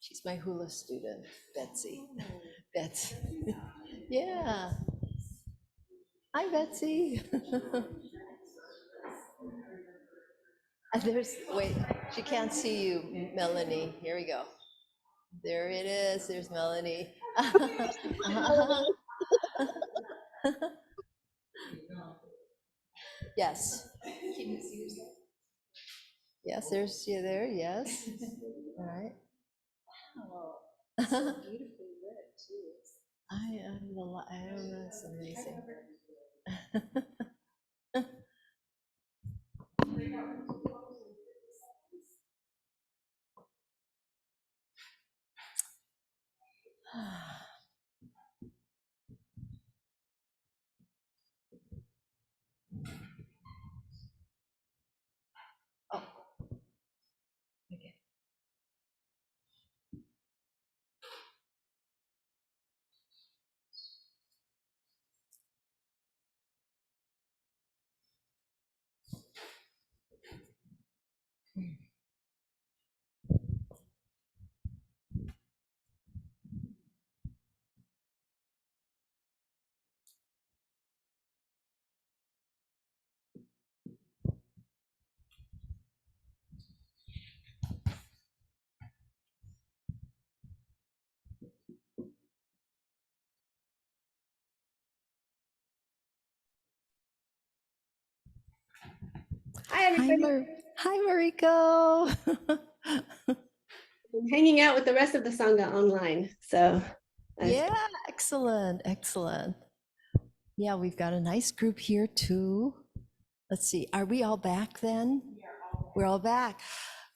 She's my hula student, Betsy. Betsy. Yeah. Hi, Betsy. Wait, she can't see you, Melanie. Here we go. There it is. There's Melanie. Yes. Yes, there's you there. Yes. All right. I don't know. It's amazing. Oh, okay. Hi, everybody. Hi, Mariko. I'm hanging out with the rest of the Sangha online. So, Yeah, excellent, excellent. Yeah, we've got a nice group here too. Let's see, are we all back then? We're all back.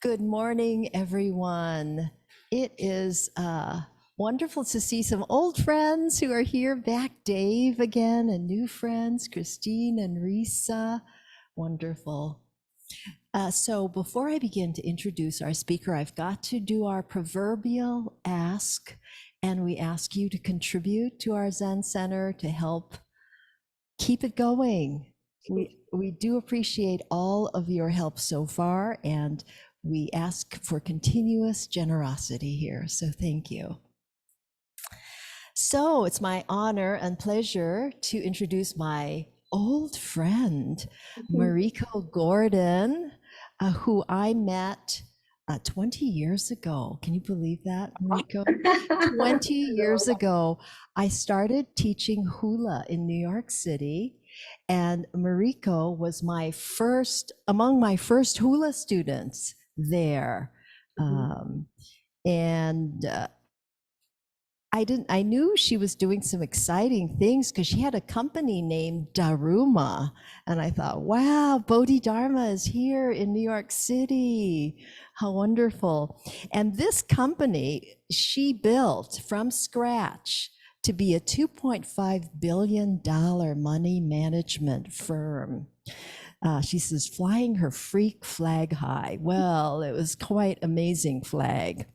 Good morning, everyone. It is wonderful to see some old friends who are here back. Dave again, and new friends, Christine and Risa. Wonderful. So before I begin to introduce our speaker, I've got to do our proverbial ask, and we ask you to contribute to our Zen Center to help keep it going. We do appreciate all of your help so far, and we ask for continuous generosity here. So thank you. So it's my honor and pleasure to introduce my old friend, Mariko Gordon, who I met 20 years ago. Can you believe that, Mariko? 20 years ago, I started teaching hula in New York City, and Mariko was among my first hula students there. And I knew she was doing some exciting things because she had a company named Daruma. And I thought, wow, Bodhidharma is here in New York City. How wonderful. And this company she built from scratch to be a $2.5 billion money management firm. She says, flying her freak flag high. Well, it was quite amazing flag.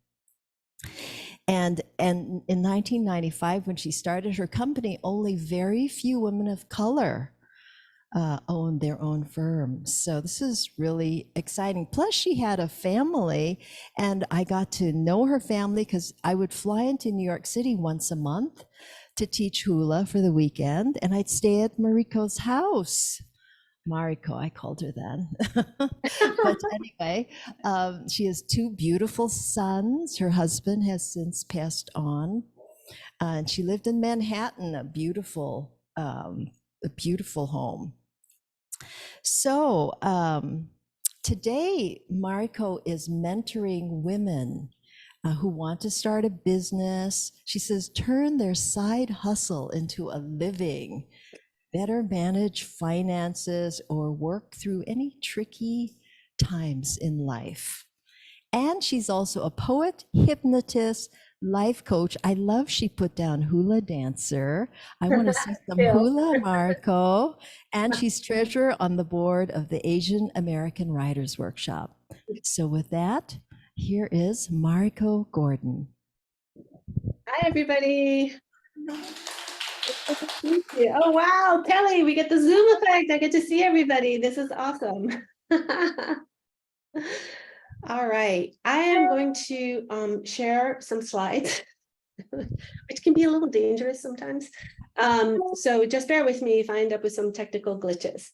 And in 1995, when she started her company, only very few women of color owned their own firms. So this is really exciting. Plus, she had a family, and I got to know her family because I would fly into New York City once a month to teach hula for the weekend, and I'd stay at Mariko's house. Mariko, I called her then. But anyway, she has two beautiful sons. Her husband has since passed on. And she lived in Manhattan, a beautiful home. So today, Mariko is mentoring women who want to start a business. She says, turn their side hustle into a living, better manage finances, or work through any tricky times in life. And she's also a poet, hypnotist, life coach. I love she put down hula dancer. I want to see some hula, Mariko. And she's treasurer on the board of the Asian American Writers Workshop. So with that, here is Mariko Gordon. Hi, everybody. Thank you. Oh, wow, Kelly, we get the Zoom effect. I get to see everybody. This is awesome. All right, I am going to share some slides, which can be a little dangerous sometimes. So just bear with me if I end up with some technical glitches.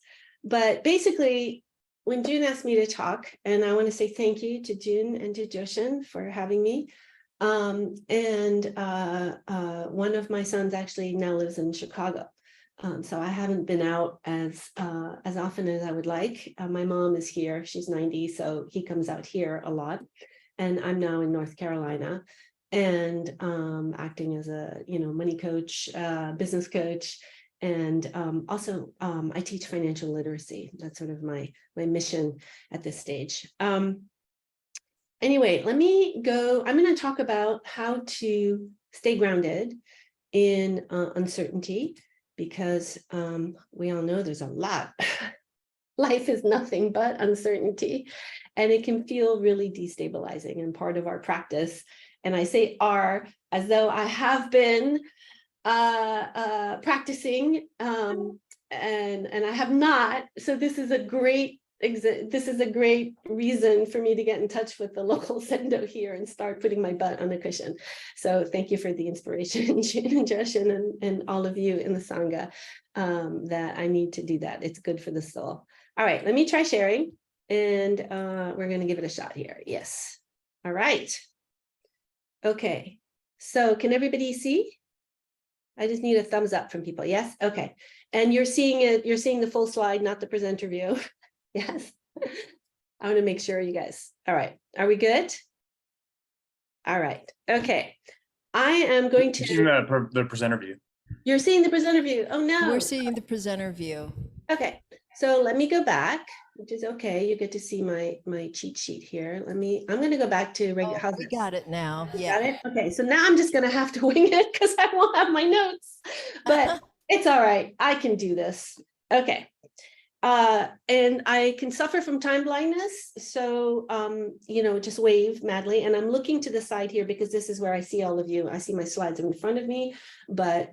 But basically, when June asked me to talk, and I want to say thank you to June and to Joshin for having me. One of my sons actually now lives in Chicago. So I haven't been out as often as I would like. My mom is here, she's 90, so he comes out here a lot. And I'm now in North Carolina and acting as a money coach, business coach. And also I teach financial literacy. That's sort of my mission at this stage. Anyway, let me go. I'm going to talk about how to stay grounded in uncertainty, because we all know there's a lot. Life is nothing but uncertainty, and it can feel really destabilizing and part of our practice. And I say "are" as though I have been practicing, and I have not. So this is a great reason for me to get in touch with the local sendo here and start putting my butt on the cushion. So thank you for the inspiration, June and Joshin, and all of you in the Sangha, that I need to do that. It's good for the soul. All right, let me try sharing, and we're going to give it a shot here. Yes. All right. Okay. So can everybody see? I just need a thumbs up from people. Yes. Okay. And you're seeing it. You're seeing the full slide, not the presenter view. Yes. I want to make sure you guys. All right. Are we good? All right. Okay. I am going to. The presenter view. You're seeing the presenter view. Oh no. We're seeing the presenter view. Okay. So let me go back, which is okay. You get to see my cheat sheet here. I'm going to go back to regular. Oh, we got it now. Yeah. Got it. Okay. So now I'm just going to have to wing it because I won't have my notes, but it's all right. I can do this. Okay. And I can suffer from time blindness. So, just wave madly. And I'm looking to the side here because this is where I see all of you. I see my slides in front of me, but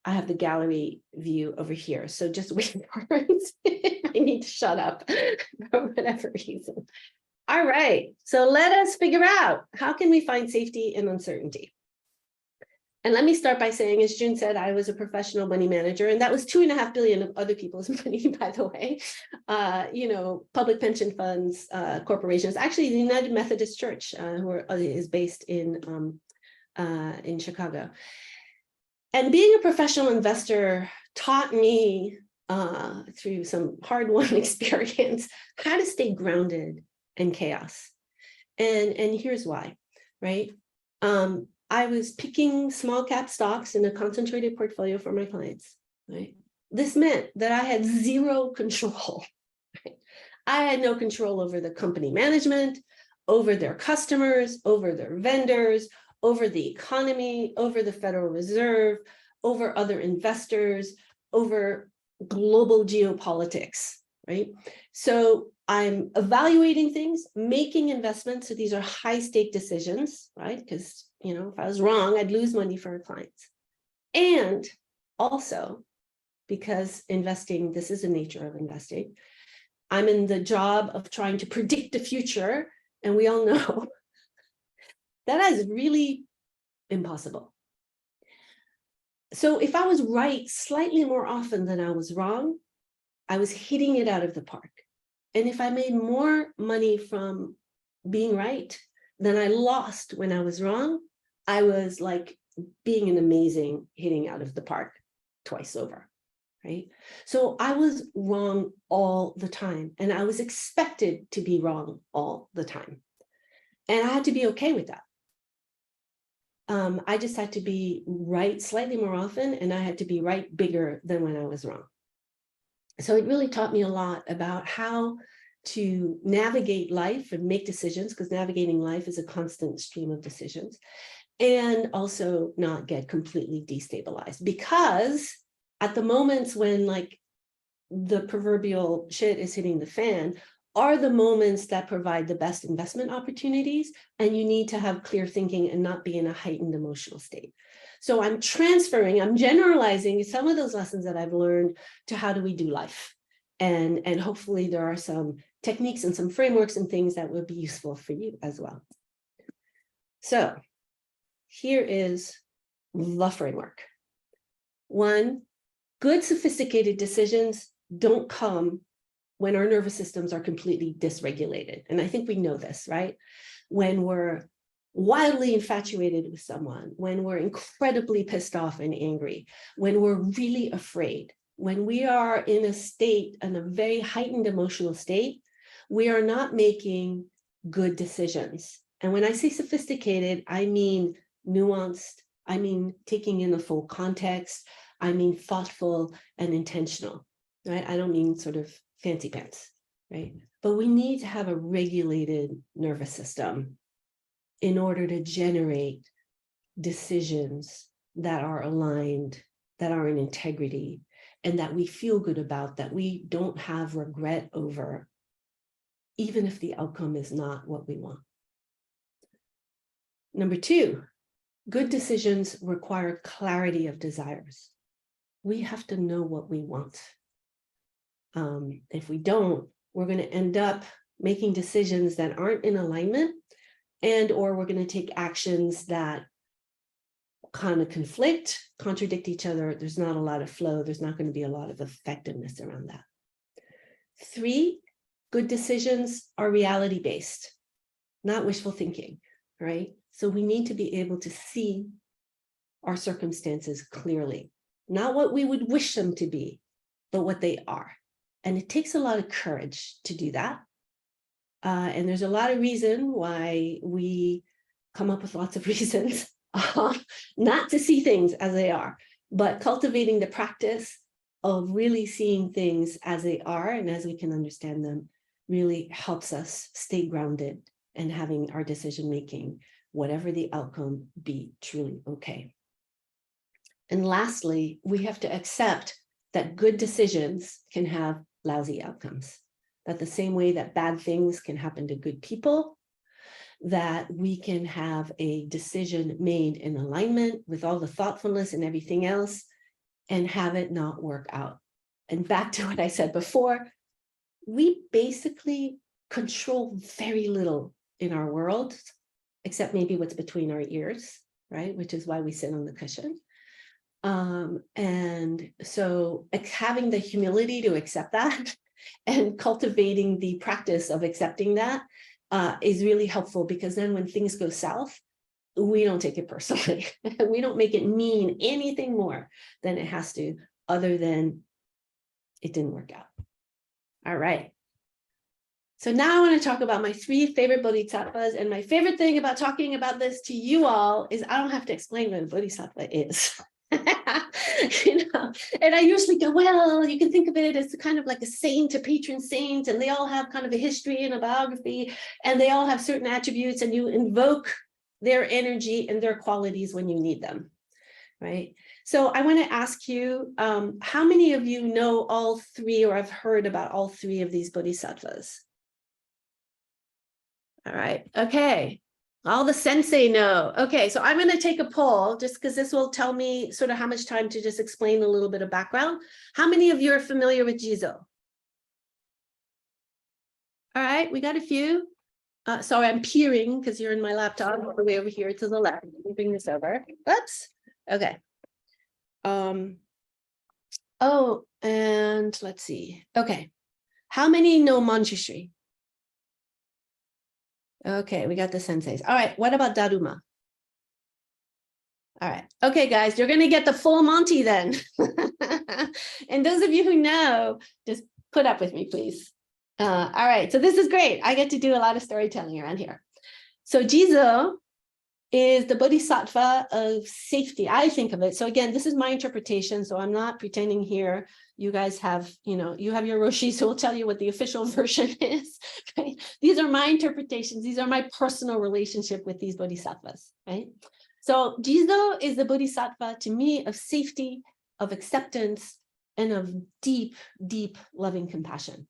I have the gallery view over here. So just wait for it. I need to shut up for whatever reason. All right. So let us figure out, how can we find safety in uncertainty? And let me start by saying, as June said, I was a professional money manager, and that was 2.5 billion of other people's money, by the way. Public pension funds, corporations. Actually, the United Methodist Church, is based in Chicago. And being a professional investor taught me, through some hard-won experience, how to stay grounded in chaos. And here's why, right? I was picking small cap stocks in a concentrated portfolio for my clients, right? This meant that I had zero control. Right? I had no control over the company management, over their customers, over their vendors, over the economy, over the Federal Reserve, over other investors, over global geopolitics, right? So I'm evaluating things, making investments. So these are high stake decisions, right? Because if I was wrong, I'd lose money for our clients. And also, because investing, this is the nature of investing, I'm in the job of trying to predict the future. And we all know that is really impossible. So if I was right slightly more often than I was wrong, I was hitting it out of the park. And if I made more money from being right than I lost when I was wrong, I was like being an amazing hitting out of the park twice over, right? So I was wrong all the time, and I was expected to be wrong all the time. And I had to be okay with that. I just had to be right slightly more often, and I had to be right bigger than when I was wrong. So it really taught me a lot about how to navigate life and make decisions, because navigating life is a constant stream of decisions, and also not get completely destabilized. Because at the moments when like the proverbial shit is hitting the fan are the moments that provide the best investment opportunities, and you need to have clear thinking and not be in a heightened emotional state. So I'm generalizing some of those lessons that I've learned to how do we do life. And hopefully there are some techniques and some frameworks and things that would be useful for you as well. So here is the framework. 1, good sophisticated decisions don't come when our nervous systems are completely dysregulated. And I think we know this, right? When we're wildly infatuated with someone, when we're incredibly pissed off and angry, when we're really afraid, when we are in a state, in a very heightened emotional state, we are not making good decisions. And when I say sophisticated, I mean nuanced, I mean taking in the full context, I mean thoughtful and intentional, right? I don't mean sort of fancy pants, right? But we need to have a regulated nervous system in order to generate decisions that are aligned, that are in integrity, and that we feel good about, that we don't have regret over, even if the outcome is not what we want. Number 2, good decisions require clarity of desires. We have to know what we want. If we don't, we're going to end up making decisions that aren't in alignment, and or we're going to take actions that kind of conflict, contradict each other. There's not a lot of flow. There's not going to be a lot of effectiveness around that. 3, good decisions are reality-based, not wishful thinking, right? So we need to be able to see our circumstances clearly, not what we would wish them to be, but what they are. And it takes a lot of courage to do that. And there's a lot of reason why we come up with lots of reasons not to see things as they are, but cultivating the practice of really seeing things as they are and as we can understand them really helps us stay grounded and having our decision making, whatever the outcome, be truly okay. And lastly, we have to accept that good decisions can have lousy outcomes, that the same way that bad things can happen to good people, that we can have a decision made in alignment with all the thoughtfulness and everything else and have it not work out. And back to what I said before, we basically control very little in our world, except maybe what's between our ears, right? Which is why we sit on the cushion. And so having the humility to accept that and cultivating the practice of accepting that is really helpful, because then when things go south, we don't take it personally. We don't make it mean anything more than it has to, other than it didn't work out. All right. So now I want to talk about my 3 favorite bodhisattvas. And my favorite thing about talking about this to you all is I don't have to explain what a bodhisattva is. And I usually go, well, you can think of it as kind of like a saint, a patron saint, and they all have kind of a history and a biography, and they all have certain attributes, and you invoke their energy and their qualities when you need them, right? So I want to ask you, how many of you know all 3 or have heard about all 3 of these bodhisattvas? All right, okay. All the sensei know. Okay, so I'm going to take a poll just because this will tell me sort of how much time to just explain a little bit of background. How many of you are familiar with Jizo? All right, we got a few. Sorry, I'm peering because you're in my laptop all the way over here to the left. Let me bring this over. Oops. Okay. Oh, and let's see. Okay. How many know Manjushri? Okay, we got the senseis. All right, what about Daruma? All right. Okay, guys, you're going to get the full Monty then. And those of you who know, just put up with me, please. All right, so this is great. I get to do a lot of storytelling around here. So Jizo is the bodhisattva of safety. I think of it. So again, this is my interpretation. So I'm not pretending here. You guys have, you have your Roshis who will tell you what the official version is. Right? These are my interpretations. These are my personal relationship with these bodhisattvas. Right? So Jizo is the bodhisattva to me of safety, of acceptance, and of deep, deep loving compassion.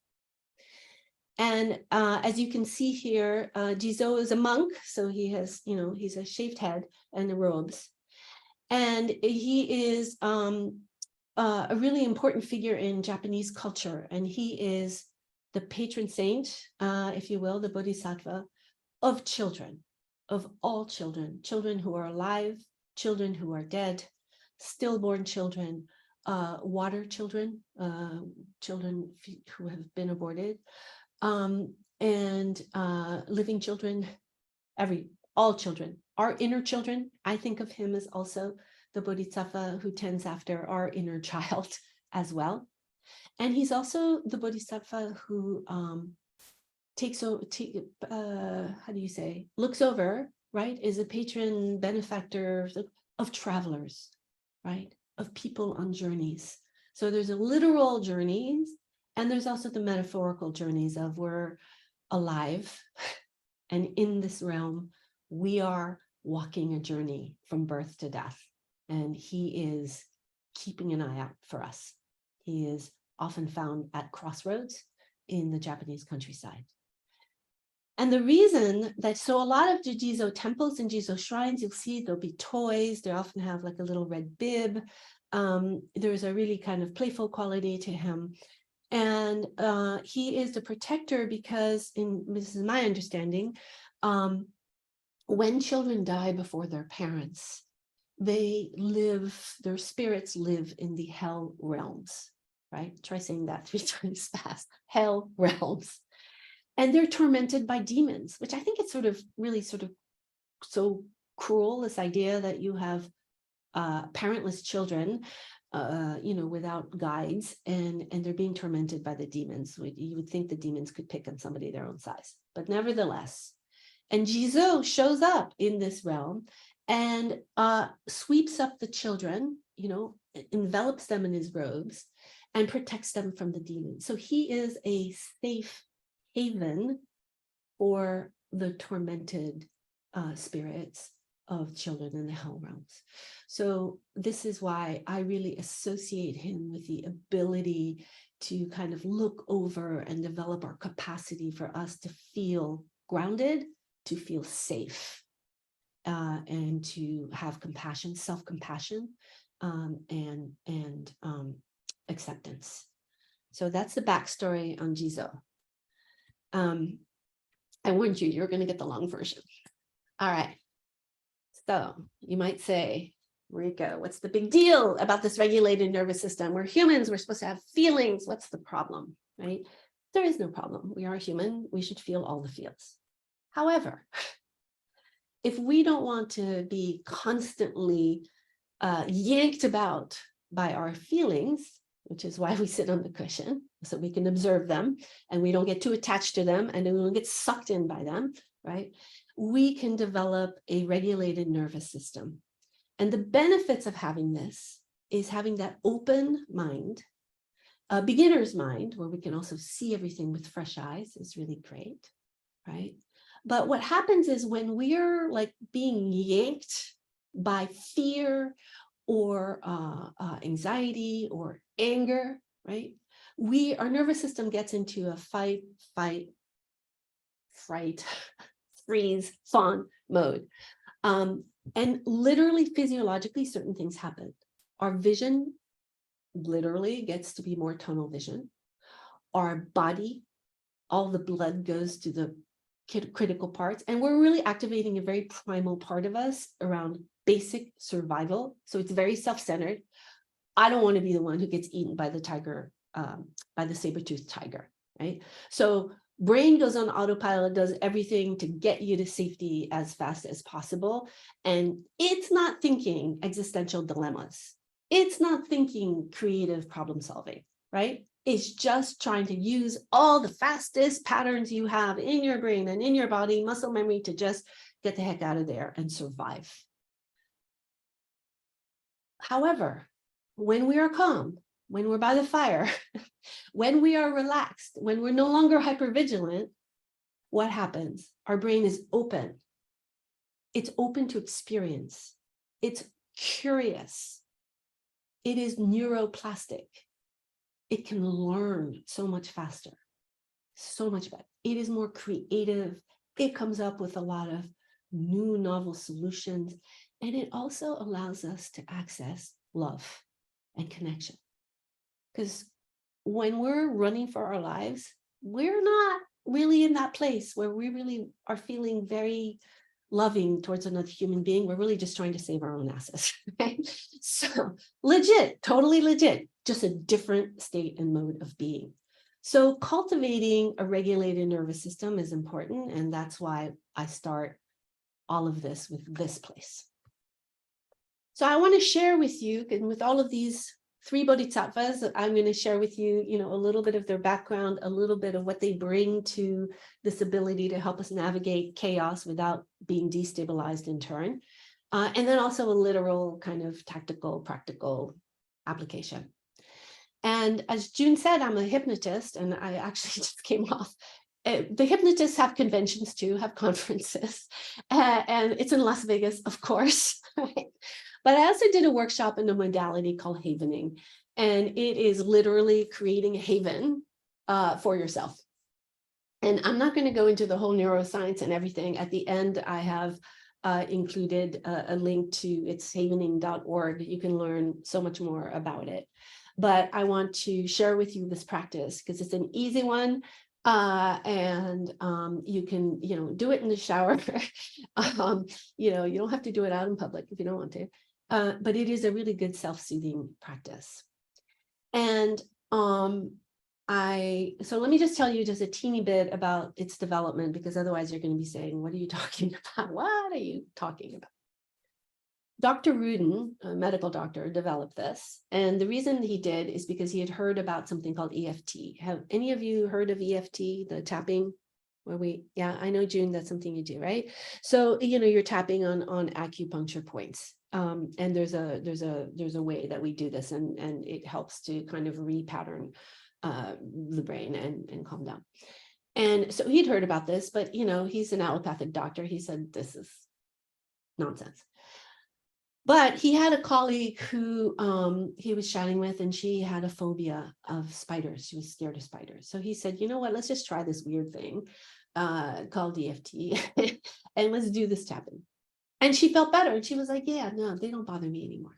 And as you can see here, Jizo is a monk, so he has, he's a shaved head and the robes. And he is a really important figure in Japanese culture, and he is the patron saint, if you will, the bodhisattva of children, of all children, children who are alive, children who are dead, stillborn children, water children, children who have been aborted, and living children, all children, our inner children. I think of him as also the bodhisattva who tends after our inner child as well. And he's also the bodhisattva who looks over, right, is a patron benefactor of travelers, right, of people on journeys. So there's a literal journeys, and there's also the metaphorical journeys of we're alive, and in this realm, we are walking a journey from birth to death. And he is keeping an eye out for us. He is often found at crossroads in the Japanese countryside. And the reason that, so a lot of the Jizo temples and Jizo shrines, you'll see there'll be toys. They often have like a little red bib. There's a really kind of playful quality to him. And he is the protector because, this is my understanding, when children die before their parents, their spirits live in the hell realms, right? Try saying that 3 times fast. Hell realms. And they're tormented by demons, which I think it's really so cruel, this idea that you have parentless children, without guides, and they're being tormented by the demons. You would think the demons could pick on somebody their own size, but nevertheless. And Jizo shows up in this realm and sweeps up the children, envelops them in his robes and protects them from the demons. So he is a safe haven for the tormented spirits of children in the hell realms. So this is why I really associate him with the ability to kind of look over and develop our capacity for us to feel grounded, to feel safe, and to have compassion, self-compassion, and acceptance. So that's the backstory on Jizo. I warned you, you're going to get the long version. All right. So you might say, Mariko, what's the big deal about this regulated nervous system? We're humans, we're supposed to have feelings. What's the problem, right? There is no problem. We are human. We should feel all the feels. However, if we don't want to be constantly yanked about by our feelings, which is why we sit on the cushion, so we can observe them and we don't get too attached to them and then we don't get sucked in by them, right? We can develop a regulated nervous system. And the benefits of having this is having that open mind, a beginner's mind, where we can also see everything with fresh eyes is really great, right? But what happens is when we're like being yanked by fear or anxiety or anger, right? Our nervous system gets into a fight, fright, freeze, fawn mode. And literally physiologically, certain things happen. Our vision literally gets to be more tunnel vision. Our body, all the blood goes to the critical parts, and we're really activating a very primal part of us around basic survival. So it's very self-centered. I don't want to be the one who gets eaten by the tiger, by the saber-toothed tiger, right? So brain goes on autopilot, does everything to get you to safety as fast as possible. And it's not thinking existential dilemmas. It's not thinking creative problem solving, right? It's just trying to use all the fastest patterns you have in your brain and in your body, muscle memory, to just get the heck out of there and survive. However, when we are calm, when we're by the fire, when we are relaxed, when we're no longer hypervigilant, what happens? Our brain is open. It's open to experience. It's curious. It is neuroplastic. It can learn so much faster, so much better. It is more creative. It comes up with a lot of new novel solutions. And it also allows us to access love and connection. Because when we're running for our lives, we're not really in that place where we really are feeling very loving towards another human being. We're really just trying to save our own asses. Right? So legit, totally legit, just a different state and mode of being. So cultivating a regulated nervous system is important. And that's why I start all of this with this place. So I want to share with you, and with all of these 3 bodhisattvas, I'm going to share with you, a little bit of their background, a little bit of what they bring to this ability to help us navigate chaos without being destabilized in turn. And then also a literal kind of tactical, practical application. And as June said, I'm a hypnotist, and I actually just came off. The hypnotists have conventions too, have conferences, and it's in Las Vegas, of course. Right? But I also did a workshop in a modality called havening, and it is literally creating a haven for yourself. And I'm not going to go into the whole neuroscience and everything. At the end, I have included a link to it's havening.org. You can learn so much more about it. But I want to share with you this practice because it's an easy one. And you can, do it in the shower. You don't have to do it out in public if you don't want to. But it is a really good self-soothing practice. And so let me just tell you just a teeny bit about its development, because otherwise you're going to be saying, what are you talking about? What are you talking about? Dr. Rudin, a medical doctor, developed this. And the reason he did is because he had heard about something called EFT. Have any of you heard of EFT, the tapping? Yeah, I know, June, that's something you do, right? So, you're tapping on acupuncture points. And there's a way that we do this, and it helps to kind of repattern the brain and calm down. And so he'd heard about this, but he's an allopathic doctor. He said, this is nonsense. But he had a colleague who he was chatting with, and she had a phobia of spiders. She was scared of spiders. So he said, you know what, let's just try this weird thing called EFT and let's do this tapping. And she felt better. And she was like, yeah, no, they don't bother me anymore.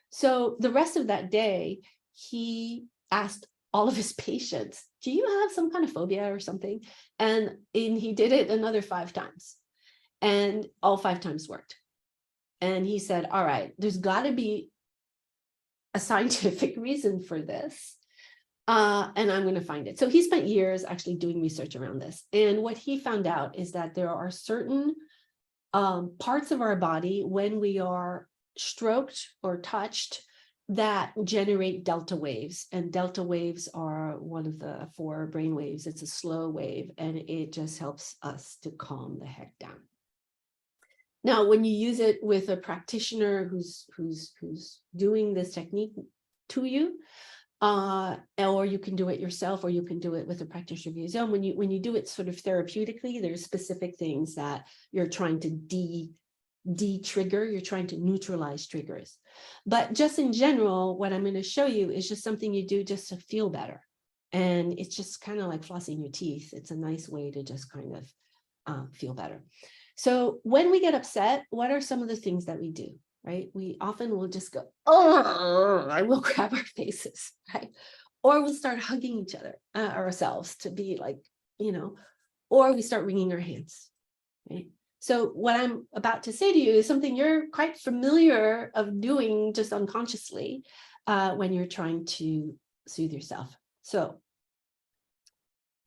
So the rest of that day, he asked all of his patients, do you have some kind of phobia or something? And he did it another 5 times. And all 5 times worked. And he said, all right, there's got to be a scientific reason for this. And I'm going to find it. So he spent years actually doing research around this. And what he found out is that there are certain parts of our body when we are stroked or touched that generate delta waves. And delta waves are one of the 4 brain waves. It's a slow wave, and it just helps us to calm the heck down. Now, when you use it with a practitioner who's doing this technique to you, or you can do it yourself, or you can do it with a practitioner of your own. When you do it sort of therapeutically, there's specific things that you're trying to de-trigger, you're trying to neutralize triggers. But just in general, what I'm going to show you is just something you do just to feel better. And it's just kind of like flossing your teeth. It's a nice way to just kind of feel better. So when we get upset, what are some of the things that we do, right? We often will just go, oh, I will grab our faces, right? Or we'll start hugging each other, ourselves to be like, or we start wringing our hands, right? So what I'm about to say to you is something you're quite familiar of doing just unconsciously when you're trying to soothe yourself. So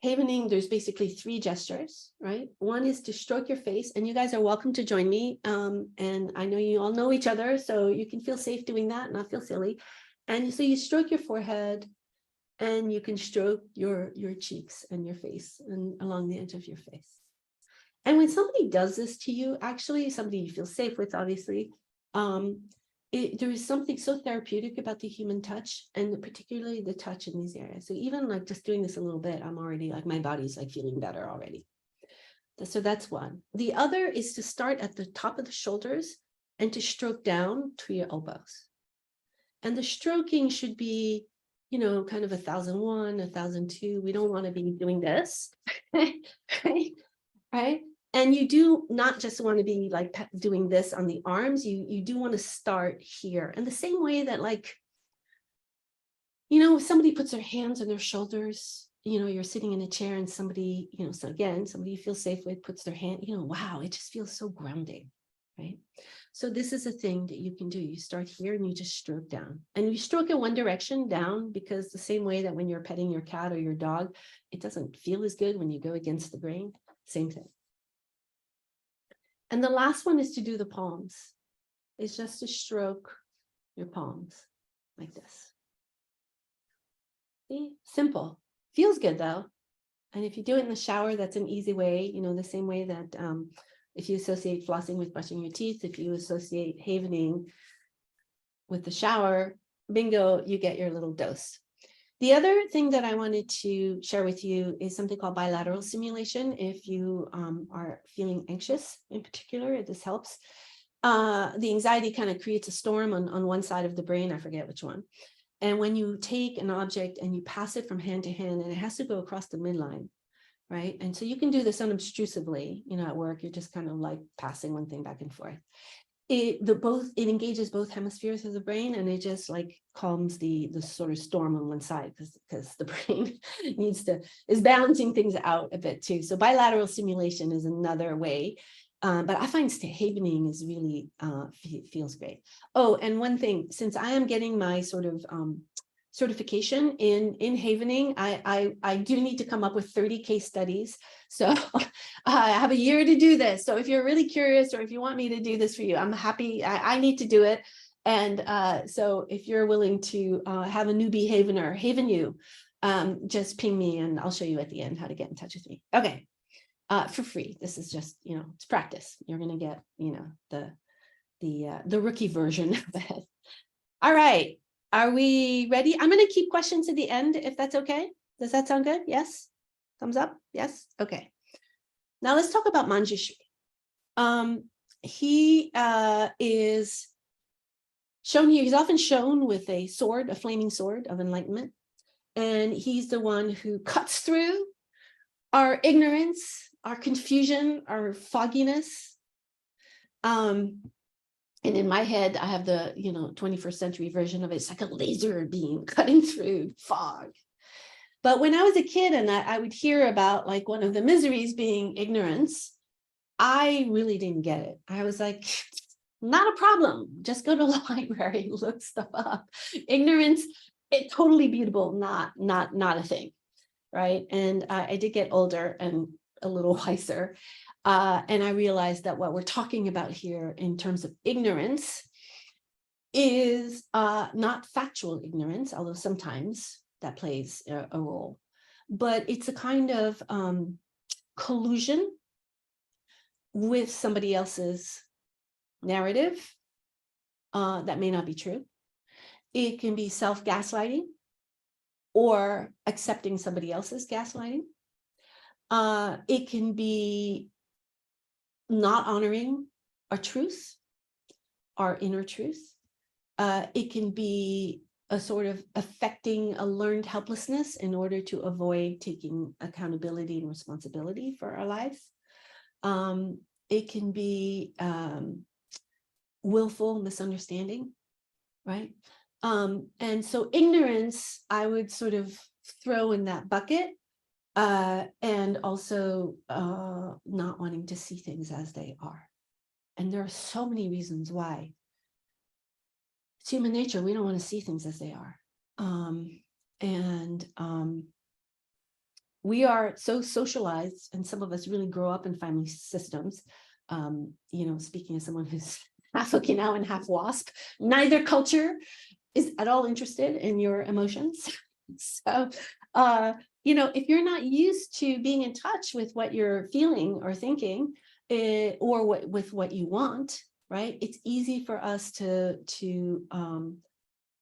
havening, there's basically 3 gestures, right? One is to stroke your face, and you guys are welcome to join me. And I know you all know each other, so you can feel safe doing that, not feel silly. And so you stroke your forehead, and you can stroke your cheeks and your face and along the edge of your face. And when somebody does this to you, actually somebody you feel safe with, obviously, there is something so therapeutic about the human touch, and particularly the touch in these areas. So even like just doing this a little bit, I'm already like, my body's like feeling better already. So that's one. The other is to start at the top of the shoulders and to stroke down to your elbows. And the stroking should be, kind of 1001, 1002. We don't want to be doing this, right? And you do not just want to be like doing this on the arms, you do want to start here. And the same way that, like, if somebody puts their hands on their shoulders, you're sitting in a chair and somebody, so again, somebody you feel safe with puts their hand, wow, it just feels so grounding, right? So this is a thing that you can do. You start here and you just stroke down, and you stroke in one direction down, because the same way that when you're petting your cat or your dog, it doesn't feel as good when you go against the grain, same thing. And the last one is to do the palms. It's just to stroke your palms like this. See, simple, feels good though. And if you do it in the shower, that's an easy way, the same way that if you associate flossing with brushing your teeth, if you associate havening with the shower, bingo, you get your little dose. The other thing that I wanted to share with you is something called bilateral stimulation. If you are feeling anxious in particular, this helps. The anxiety kind of creates a storm on one side of the brain, I forget which one. And when you take an object and you pass it from hand to hand, and it has to go across the midline, right? And so you can do this unobtrusively, at work, you're just kind of like passing one thing back and forth. It engages both hemispheres of the brain, and it just like calms the sort of storm on one side, because the brain is balancing things out a bit too. So bilateral stimulation is another way. But I find havening is really feels great. Oh, and one thing, since I am getting my sort of certification in havening, I do need to come up with 30 case studies. So I have a year to do this. So if you're really curious, or if you want me to do this for you, I'm happy. I need to do it. And so if you're willing to have a newbie havener, haven you, just ping me and I'll show you at the end how to get in touch with me. Okay. For free. This is just, it's practice. You're going to get, the rookie version of it. All right. Are we ready? I'm going to keep questions at the end, if that's okay. Does that sound good? Yes. Thumbs up. Yes. Okay. Now let's talk about Manjushri. He is shown here. He's often shown with a sword, a flaming sword of enlightenment. And he's the one who cuts through our ignorance, our confusion, our fogginess. And in my head, I have the 21st century version of it. It's like a laser beam cutting through fog. But when I was a kid and I would hear about like one of the miseries being ignorance, I really didn't get it. I was like, not a problem. Just go to the library, look stuff up. Ignorance, it's totally beatable, not a thing. Right. And I did get older and a little wiser. And I realized that what we're talking about here in terms of ignorance is not factual ignorance, although sometimes that plays a role, but it's a kind of collusion with somebody else's narrative that may not be true. It can be self-gaslighting, or accepting somebody else's gaslighting. It can be not honoring our truth, our inner truth. It can be a sort of affecting a learned helplessness in order to avoid taking accountability and responsibility for our lives. It can be willful misunderstanding, right? And so ignorance, I would sort of throw in that bucket, and also not wanting to see things as they are. And there are so many reasons why. It's human nature. We don't want to see things as they are. We are so socialized, and some of us really grow up in family systems. Speaking as someone who's half Okinawan and half WASP, neither culture is at all interested in your emotions. So, if you're not used to being in touch with what you're feeling or thinking, or with what you want, right? It's easy for us to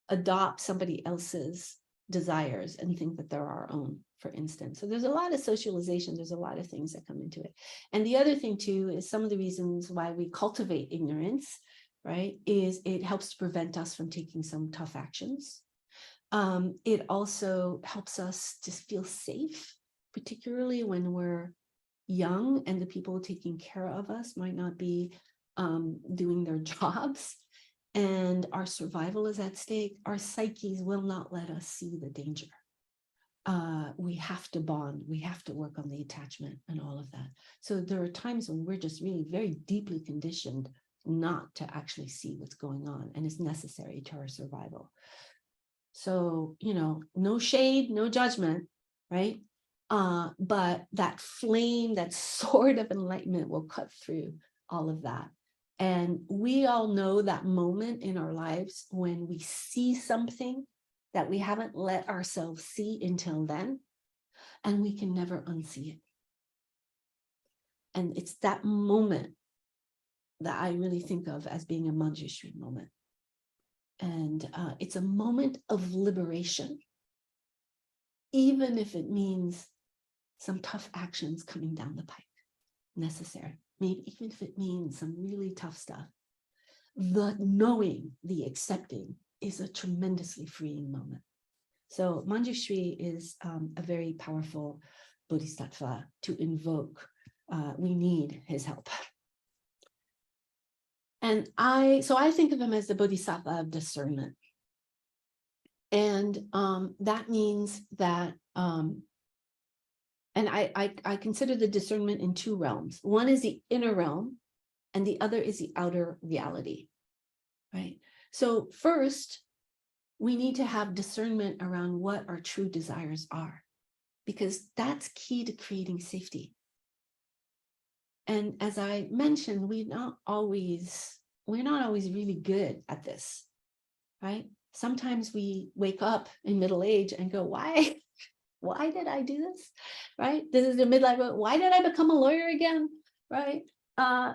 adopt somebody else's desires and think that they're our own, for instance. So there's a lot of socialization. There's a lot of things that come into it. And the other thing too is some of the reasons why we cultivate ignorance, right, is it helps to prevent us from taking some tough actions. It also helps us to feel safe, particularly when we're young and the people taking care of us might not be doing their jobs, and our survival is at stake. Our psyches will not let us see the danger. we have to bond, we have to work on the attachment and all of that. So there are times when we're just really very deeply conditioned not to actually see what's going on, and it's necessary to our survival. So, no shade, no judgment, right? But that flame, that sword of enlightenment will cut through all of that. And we all know that moment in our lives when we see something that we haven't let ourselves see until then, and we can never unsee it. And it's that moment that I really think of as being a Manjushri moment. And it's a moment of liberation, even if it means some tough actions coming down the pike, necessary. Maybe even if it means some really tough stuff. The knowing, the accepting is a tremendously freeing moment. So Manjushri is a very powerful bodhisattva to invoke. We need his help. And I think of him as the bodhisattva of discernment. And that means that, and I consider the discernment in two realms. One is the inner realm, and the other is the outer reality, right? So first, we need to have discernment around what our true desires are, because that's key to creating safety. And as I mentioned, we're not always really good at this, right? Sometimes we wake up in middle age and go, why did I do this, right? This is the midlife, why did I become a lawyer again, right? I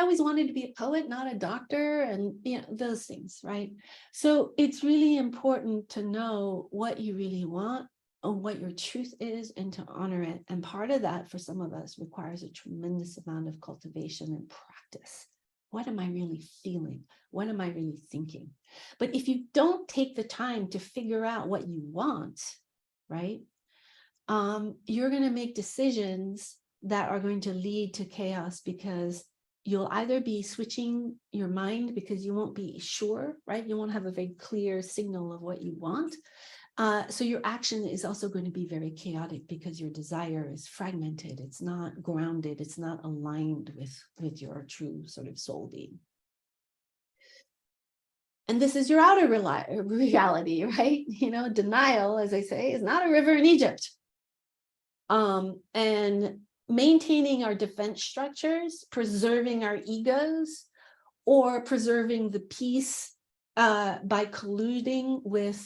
always wanted to be a poet, not a doctor, and those things, right? So it's really important to know what you really want, or what your truth is, and to honor it. And part of that for some of us requires a tremendous amount of cultivation and practice. What am I really feeling? What am I really thinking? But if you don't take the time to figure out what you want, right, you're going to make decisions that are going to lead to chaos, because you'll either be switching your mind because you won't be sure, right? You won't have a very clear signal of what you want. So your action is also going to be very chaotic because your desire is fragmented. It's not grounded. It's not aligned with your true sort of soul being. And this is your outer reality, right? Denial, as I say, is not a river in Egypt. And maintaining our defense structures, preserving our egos, or preserving the peace by colluding with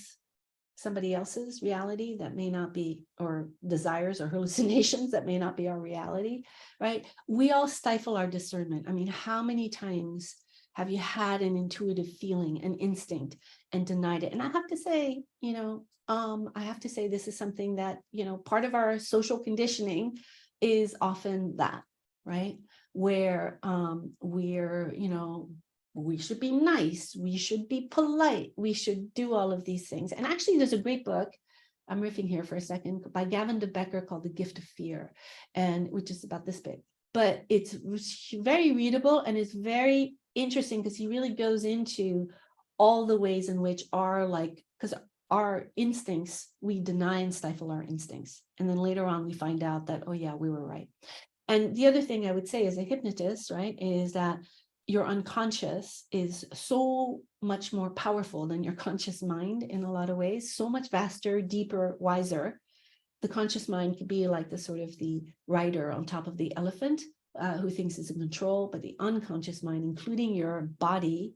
somebody else's reality that may not be, or desires or hallucinations that may not be our reality, right? We all stifle our discernment. I mean, how many times have you had an intuitive feeling, an instinct, and denied it? And I have to say, this is something that, part of our social conditioning is often that, right? Where we're, we should be nice, we should be polite, we should do all of these things. And actually, there's a great book, I'm riffing here for a second, by Gavin de Becker called The Gift of Fear, and which is about this big. But it's very readable, and it's very interesting because he really goes into all the ways in which because our instincts, we deny and stifle our instincts. And then later on, we find out that, oh yeah, we were right. And the other thing I would say as a hypnotist, right, is that your unconscious is so much more powerful than your conscious mind in a lot of ways, so much vaster, deeper, wiser. The conscious mind could be like the rider on top of the elephant who thinks it's in control, but the unconscious mind, including your body,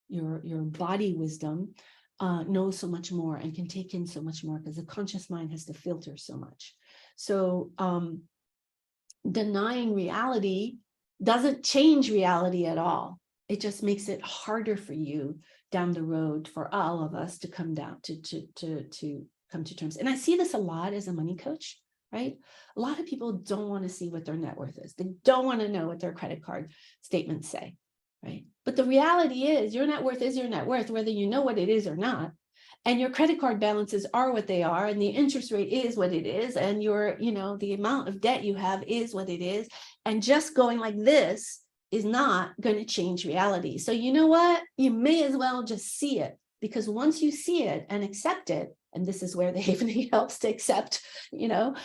your body wisdom, knows so much more and can take in so much more, because the conscious mind has to filter so much. So denying reality doesn't change reality at all. It just makes it harder for you down the road, for all of us to come down to come to terms. And I see this a lot as a money coach, right? A lot of people don't want to see what their net worth is. They don't want to know what their credit card statements say, right? But the reality is your net worth is your net worth, whether you know what it is or not. And your credit card balances are what they are, and the interest rate is what it is, and your, the amount of debt you have is what it is. And just going like this is not going to change reality. So you know what? You may as well just see it, because once you see it and accept it, and this is where the havening helps to accept, then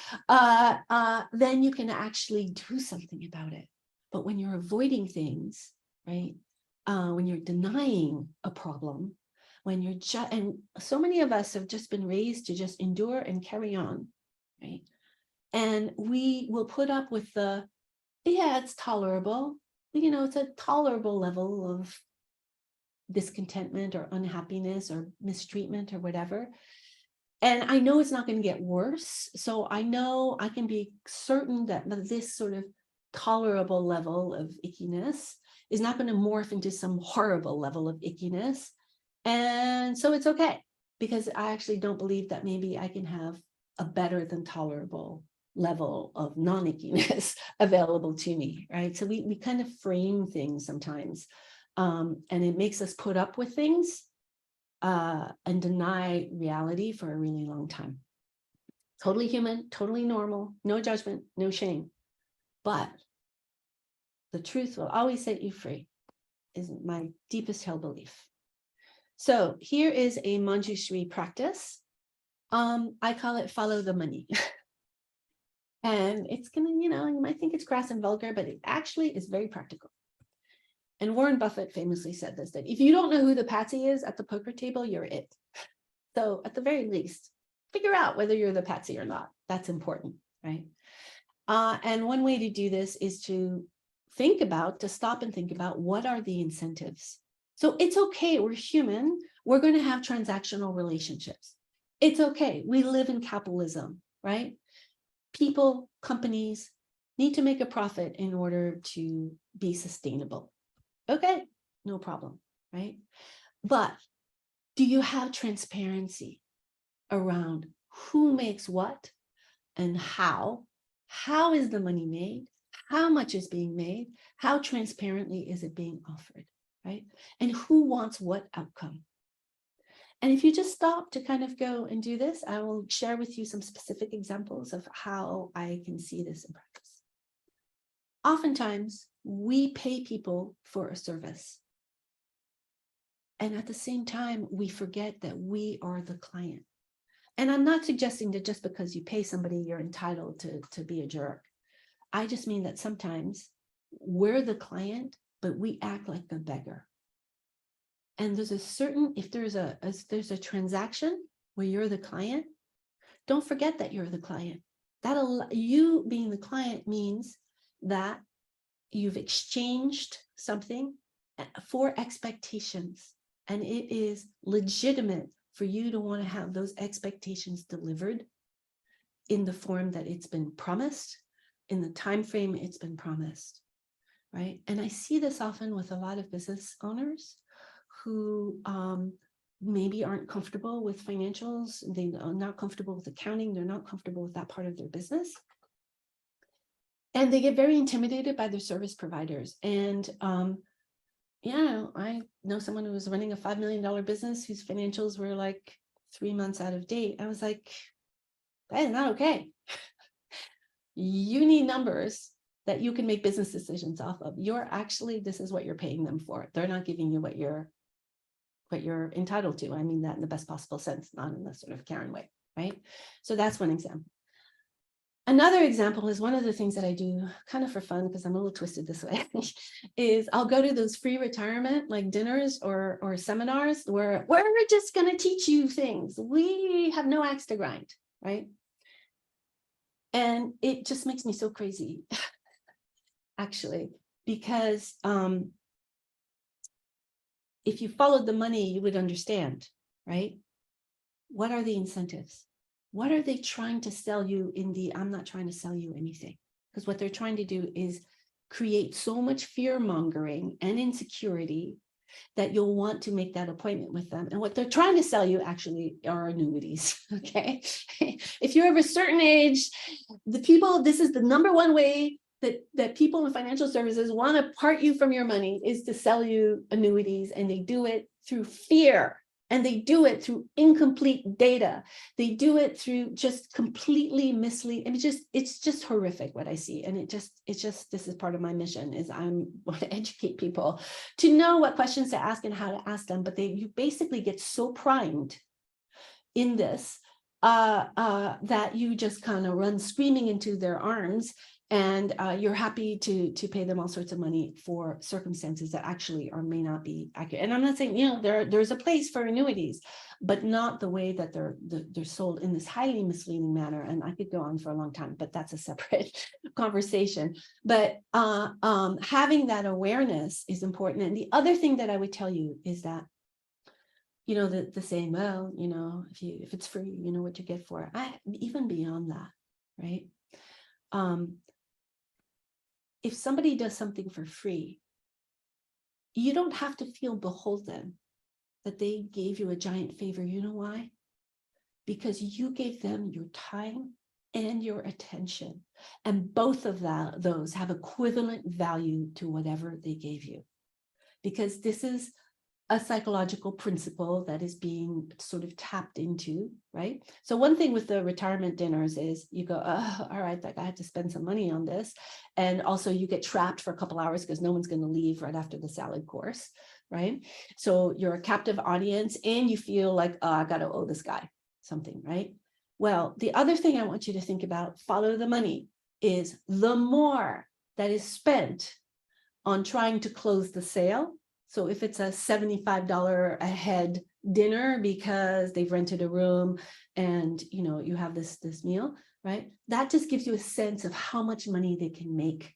you can actually do something about it. But when you're avoiding things, right? When you're denying a problem, when you're and so many of us have just been raised to just endure and carry on, right? And we will put up with it's tolerable, it's a tolerable level of discontentment or unhappiness or mistreatment or whatever. And I know it's not going to get worse. So I know I can be certain that this sort of tolerable level of ickiness is not going to morph into some horrible level of ickiness. And so it's okay, because I actually don't believe that maybe I can have a better than tolerable level of non-ickiness available to me, right? So we kind of frame things sometimes, and it makes us put up with things and deny reality for a really long time. Totally human, totally normal, no judgment, no shame. But the truth will always set you free, is my deepest held belief. So here is a Manjushri practice. I call it follow the money. And it's gonna, you might think it's crass and vulgar, but it actually is very practical. And Warren Buffett famously said this, that if you don't know who the patsy is at the poker table, you're it. So at the very least, figure out whether you're the patsy or not. That's important, right? And one way to do this is to stop and think about, what are the incentives? So it's okay, we're human, we're going to have transactional relationships. It's okay, we live in capitalism, right? People, companies need to make a profit in order to be sustainable. Okay, no problem, right? But do you have transparency around who makes what and how? How is the money made? How much is being made? How transparently is it being offered, right? And who wants what outcome? And if you just stop to kind of go and do this, I will share with you some specific examples of how I can see this in practice. Oftentimes, we pay people for a service. And at the same time, we forget that we are the client. And I'm not suggesting that just because you pay somebody, you're entitled to be a jerk. I just mean that sometimes we're the client, but we act like the beggar. And there's a certain, if there's a transaction where you're the client, don't forget that you're the client. You being the client means that you've exchanged something for expectations, and it is legitimate for you to want to have those expectations delivered in the form that it's been promised, in the time frame it's been promised, right? And I see this often with a lot of business owners who maybe aren't comfortable with financials, they're not comfortable with accounting, they're not comfortable with that part of their business. And they get very intimidated by their service providers. And I know someone who was running a $5 million business whose financials were like 3 months out of date. I was like, that is not okay. You need numbers that you can make business decisions off of. This is what you're paying them for. They're not giving you what you're entitled to. I mean that in the best possible sense, not in the sort of Karen way, right? So that's one example. Another example is one of the things that I do kind of for fun, because I'm a little twisted this way, is I'll go to those free retirement like dinners or seminars where we're just going to teach you things. We have no axe to grind, right? And it just makes me so crazy, actually, because if you followed the money, you would understand, right? What are the incentives? What are they trying to sell you I'm not trying to sell you anything? Because what they're trying to do is create so much fear mongering and insecurity that you'll want to make that appointment with them. And what they're trying to sell you actually are annuities, okay? If you're of a certain age, this is the number one way that people in financial services want to part you from your money, is to sell you annuities, and they do it through fear. And they do it through incomplete data. They do it through just completely misleading. I mean, it's just horrific what I see. And this is part of my mission, is I want to educate people to know what questions to ask and how to ask them. But you basically get so primed in this, that you just kind of run screaming into their arms, and you're happy to pay them all sorts of money for circumstances that actually or may not be accurate. And I'm not saying, you know, there's a place for annuities, but not the way that they're sold in this highly misleading manner. And I could go on for a long time, but that's a separate conversation. But having that awareness is important. And the other thing that I would tell you is that, you know, the saying, well, you know, if it's free, you know what you get for it. Even beyond that, right? If somebody does something for free, you don't have to feel beholden that they gave you a giant favor. You know why? Because you gave them your time and your attention. And both of those have equivalent value to whatever they gave you. Because this is a psychological principle that is being sort of tapped into, right? So one thing with the retirement dinners is you go, oh, all right, like I had to spend some money on this. And also you get trapped for a couple hours because no one's going to leave right after the salad course, right? So you're a captive audience and you feel like, oh, I got to owe this guy something, right? Well, the other thing I want you to think about, follow the money, is the more that is spent on trying to close the sale. So if it's a $75 a head dinner because they've rented a room and, you know, you have this meal, right? That just gives you a sense of how much money they can make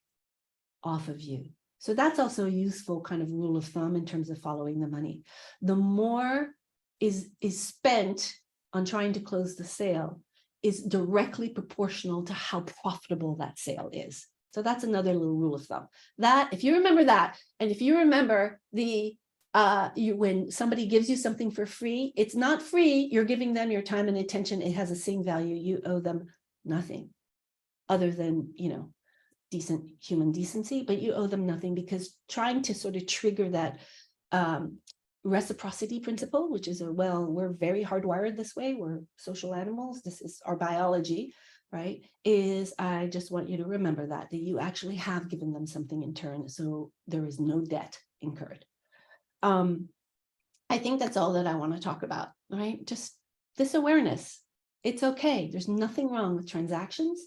off of you. So that's also a useful kind of rule of thumb in terms of following the money. The more is spent on trying to close the sale is directly proportional to how profitable that sale is. So that's another little rule of thumb. That, if you remember that, and if you remember when somebody gives you something for free, it's not free. You're giving them your time and attention. It has the same value. You owe them nothing other than, you know, decent human decency, but you owe them nothing, because trying to sort of trigger that reciprocity principle, which is we're very hardwired this way. We're social animals. This is our biology. Right, is I just want you to remember that you actually have given them something in turn, so there is no debt incurred. I think that's all that I want to talk about, right? Just this awareness. It's okay. There's nothing wrong with transactions.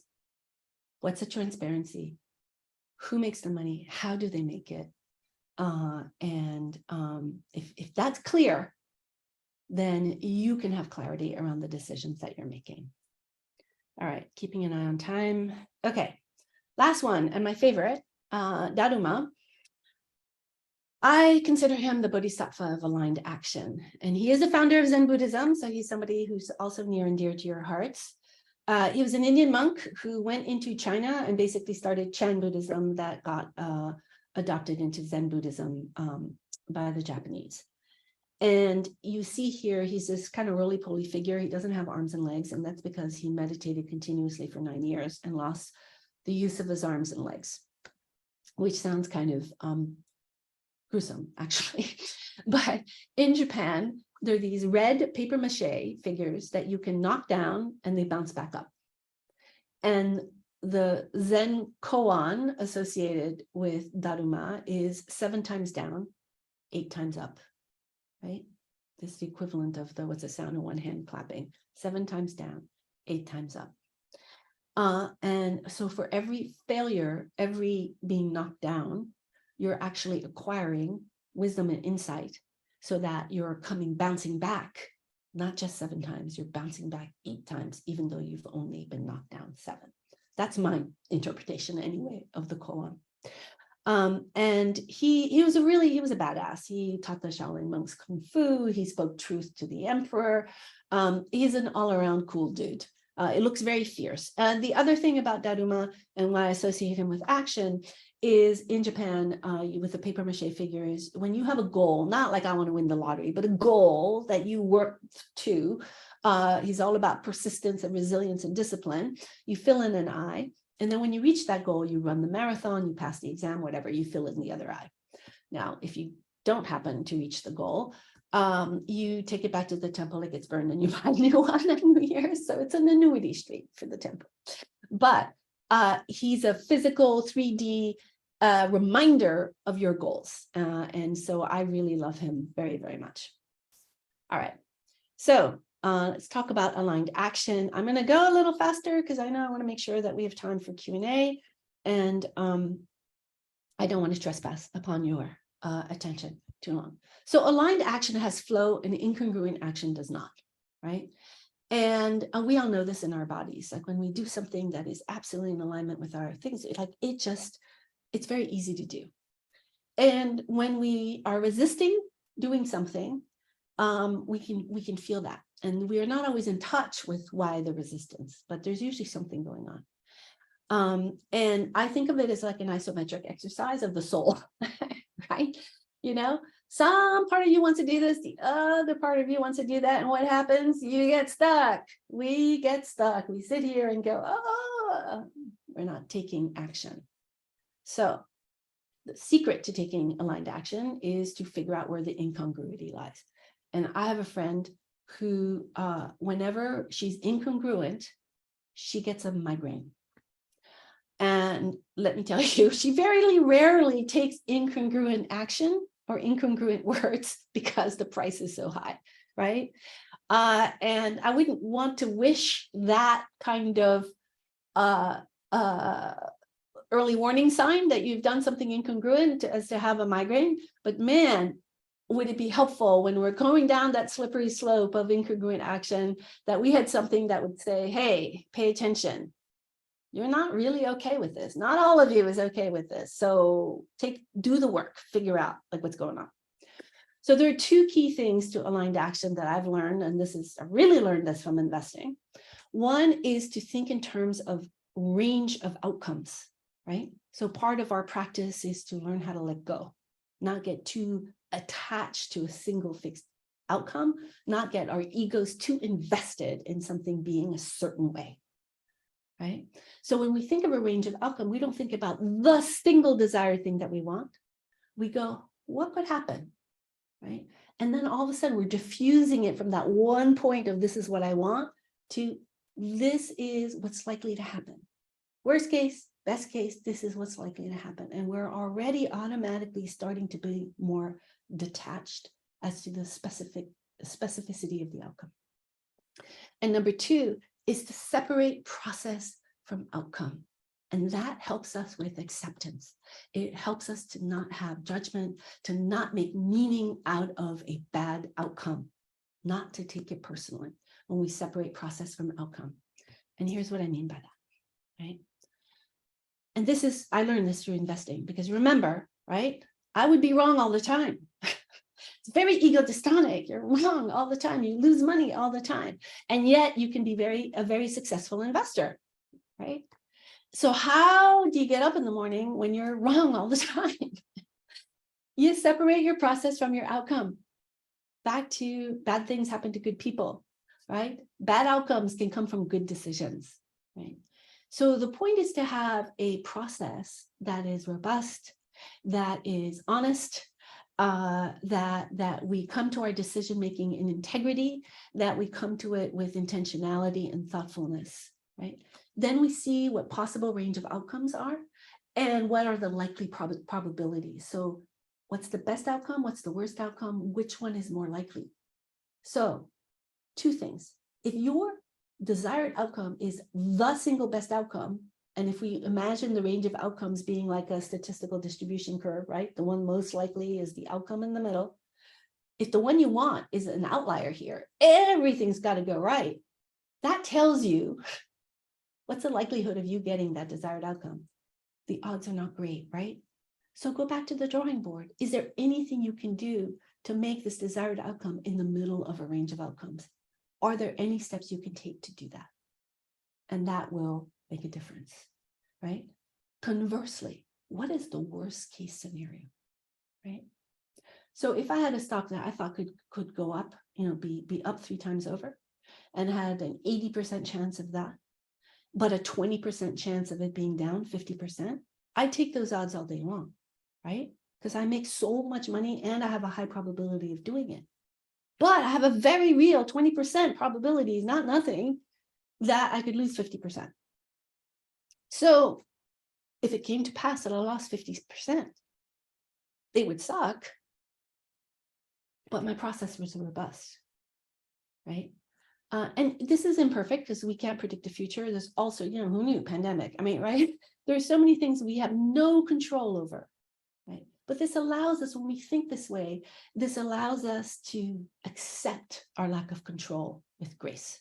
What's a transparency? Who makes the money? How do they make it? If that's clear, then you can have clarity around the decisions that you're making. All right, keeping an eye on time. Okay, last one, and my favorite, Daruma. I consider him the bodhisattva of aligned action, and he is a founder of Zen Buddhism, so he's somebody who's also near and dear to your hearts. He was an Indian monk who went into China and basically started Chan Buddhism that got adopted into Zen Buddhism by the Japanese. And you see here, he's this kind of roly-poly figure. He doesn't have arms and legs, and that's because he meditated continuously for 9 years and lost the use of his arms and legs, which sounds kind of gruesome, actually. But in Japan, there are these red paper mache figures that you can knock down and they bounce back up. And the Zen koan associated with Daruma is 7 times down, 8 times up. Right? This is the equivalent of what's the sound of one hand clapping, 7 times down, 8 times up. And so for every failure, every being knocked down, you're actually acquiring wisdom and insight so that you're bouncing back, not just 7 times, you're bouncing back 8 times, even though you've only been knocked down 7. That's my interpretation anyway of the koan. And he was a badass. He taught the Shaolin monks Kung Fu. He spoke truth to the emperor. He's an all-around cool dude. It looks very fierce. And the other thing about Daruma and why I associate him with action is in Japan, with the paper mache figures, when you have a goal, not like I want to win the lottery, but a goal that you work to, he's all about persistence and resilience and discipline. You fill in an eye. And then when you reach that goal, you run the marathon, you pass the exam, whatever, you fill in the other eye. Now, if you don't happen to reach the goal, you take it back to the temple, it gets burned, and you buy a new one at New Year's. So it's an annuity stream for the temple. But he's a physical 3D reminder of your goals. And so I really love him very, very much. All right. So Let's talk about aligned action. I'm going to go a little faster because I know I want to make sure that we have time for Q&A, and I don't want to trespass upon your attention too long. So aligned action has flow and incongruent action does not, right? And we all know this in our bodies. Like when we do something that is absolutely in alignment with our things, it's very easy to do. And when we are resisting doing something, we can feel that. And we are not always in touch with why the resistance, but there's usually something going on. And I think of it as like an isometric exercise of the soul, right? You know, some part of you wants to do this, the other part of you wants to do that. And what happens? You get stuck. We get stuck. We sit here and go, oh, we're not taking action. So the secret to taking aligned action is to figure out where the incongruity lies. And I have a friend who, whenever she's incongruent, she gets a migraine. And let me tell you, she very rarely takes incongruent action or incongruent words because the price is so high, right? And I wouldn't want to wish that kind of early warning sign that you've done something incongruent as to have a migraine. But man, would it be helpful when we're going down that slippery slope of incongruent action that we had something that would say, hey, pay attention. You're not really okay with this. Not all of you is okay with this. So do the work, figure out like what's going on. So there are two key things to aligned action that I've learned, and I really learned this from investing. One is to think in terms of range of outcomes, right? So part of our practice is to learn how to let go, not get too attached to a single fixed outcome, not get our egos too invested in something being a certain way. Right? So when we think of a range of outcome, we don't think about the single desired thing that we want. We go, what could happen? Right? And then all of a sudden we're diffusing it from that one point of this is what I want to this is what's likely to happen. Worst case, best case, this is what's likely to happen. And we're already automatically starting to be more detached as to the specificity of the outcome. And number two is to separate process from outcome. And that helps us with acceptance. It helps us to not have judgment, to not make meaning out of a bad outcome, not to take it personally when we separate process from outcome. And here's what I mean by that, right? And I learned this through investing, because remember, right? I would be wrong all the time. It's very egotistonic. You're wrong all the time. You lose money all the time. And yet you can be a very successful investor, right? So how do you get up in the morning when you're wrong all the time? You separate your process from your outcome. Back to bad things happen to good people, right? Bad outcomes can come from good decisions, right? So the point is to have a process that is robust, that is honest, that we come to our decision making in integrity, that we come to it with intentionality and thoughtfulness, right? Then we see what possible range of outcomes are and what are the likely probabilities. So what's the best outcome? What's the worst outcome? Which one is more likely? So two things. If your desired outcome is the single best outcome, and if we imagine the range of outcomes being like a statistical distribution curve, right? The one most likely is the outcome in the middle. If the one you want is an outlier here, everything's got to go right. That tells you what's the likelihood of you getting that desired outcome? The odds are not great, right? So go back to the drawing board. Is there anything you can do to make this desired outcome in the middle of a range of outcomes? Are there any steps you can take to do that? And that will make a difference, right? Conversely, what is the worst case scenario, right? So if I had a stock that I thought could go up, be up 3 times over, and had an 80% chance of that, but a 20% chance of it being down 50%, I'd take those odds all day long, right? Because I make so much money and I have a high probability of doing it. But I have a very real 20% probability, not nothing, that I could lose 50%. So if it came to pass that I lost 50%, it would suck, but my process was robust, right? And this is imperfect because we can't predict the future. There's also, who knew, pandemic? I mean, right? There's so many things we have no control over, right? But this allows us, when we think this way, this allows us to accept our lack of control with grace.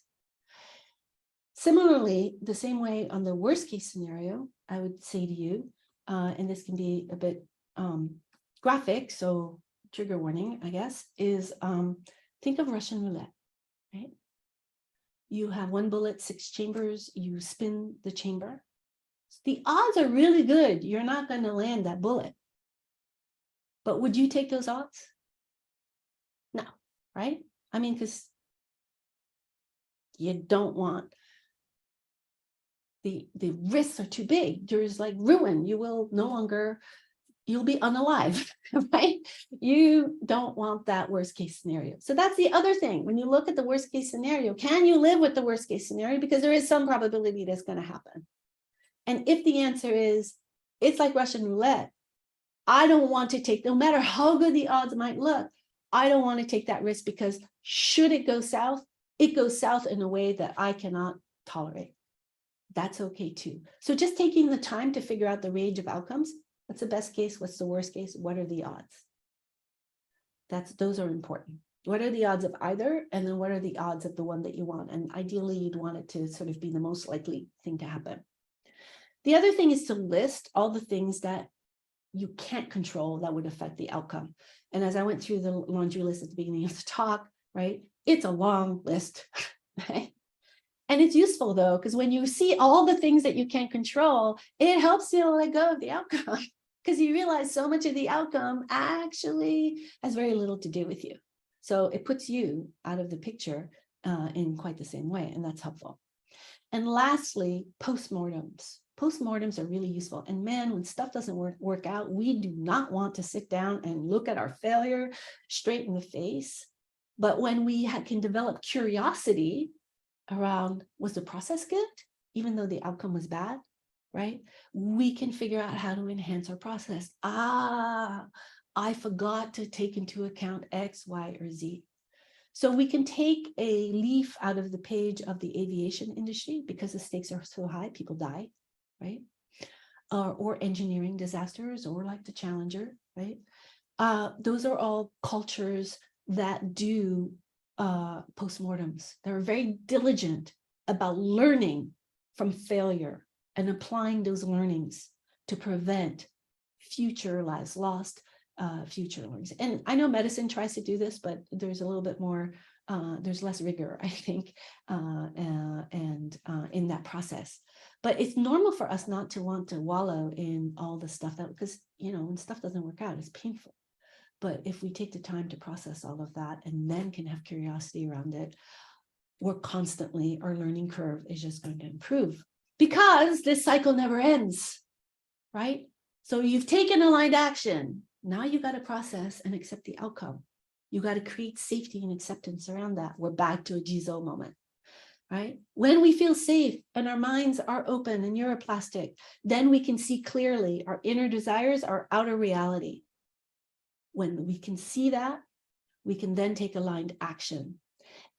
Similarly, the same way on the worst case scenario, I would say to you, and this can be a bit graphic, so trigger warning, I guess, is think of Russian roulette, right? You have one bullet, 6 chambers, you spin the chamber. The odds are really good you're not going to land that bullet. But would you take those odds? No, right? I mean, because you don't want the risks are too big. There's like ruin. You will no longer, you'll be unalive, right? You don't want that worst case scenario. So that's the other thing. When you look at the worst case scenario, can you live with the worst case scenario? Because there is some probability that's going to happen. And if the answer is, it's like Russian roulette, I don't want to take, no matter how good the odds might look, I don't want to take that risk because should it go south, it goes south in a way that I cannot tolerate. That's okay too. So just taking the time to figure out the range of outcomes. What's the best case? What's the worst case? What are the odds? Those are important. What are the odds of either? And then what are the odds of the one that you want? And ideally, you'd want it to sort of be the most likely thing to happen. The other thing is to list all the things that you can't control that would affect the outcome. And as I went through the laundry list at the beginning of the talk, right, it's a long list, right? And it's useful though, because when you see all the things that you can't control, it helps you let go of the outcome because you realize so much of the outcome actually has very little to do with you. So it puts you out of the picture in quite the same way, and that's helpful. And lastly, postmortems. Postmortems are really useful. And man, when stuff doesn't work out, we do not want to sit down and look at our failure straight in the face. But when we can develop curiosity around, was the process good, even though the outcome was bad, right? We can figure out how to enhance our process. I forgot to take into account X, Y, or Z. So we can take a leaf out of the page of the aviation industry because the stakes are so high, people die, right? Or engineering disasters, or like the Challenger, right? Those are all cultures that do postmortems. They're very diligent about learning from failure and applying those learnings to prevent future lives lost, future learnings. And I know medicine tries to do this, but there's a little bit more, there's less rigor, I think, in that process. But it's normal for us not to want to wallow in all the stuff that, because, when stuff doesn't work out, it's painful. But if we take the time to process all of that and then can have curiosity around it, we're constantly, our learning curve is just going to improve because this cycle never ends, right? So you've taken aligned action. Now you got to process and accept the outcome. You got to create safety and acceptance around that. We're back to a Jizo moment, right? When we feel safe and our minds are open and neuroplastic, then we can see clearly our inner desires, our outer reality. When we can see that, we can then take aligned action.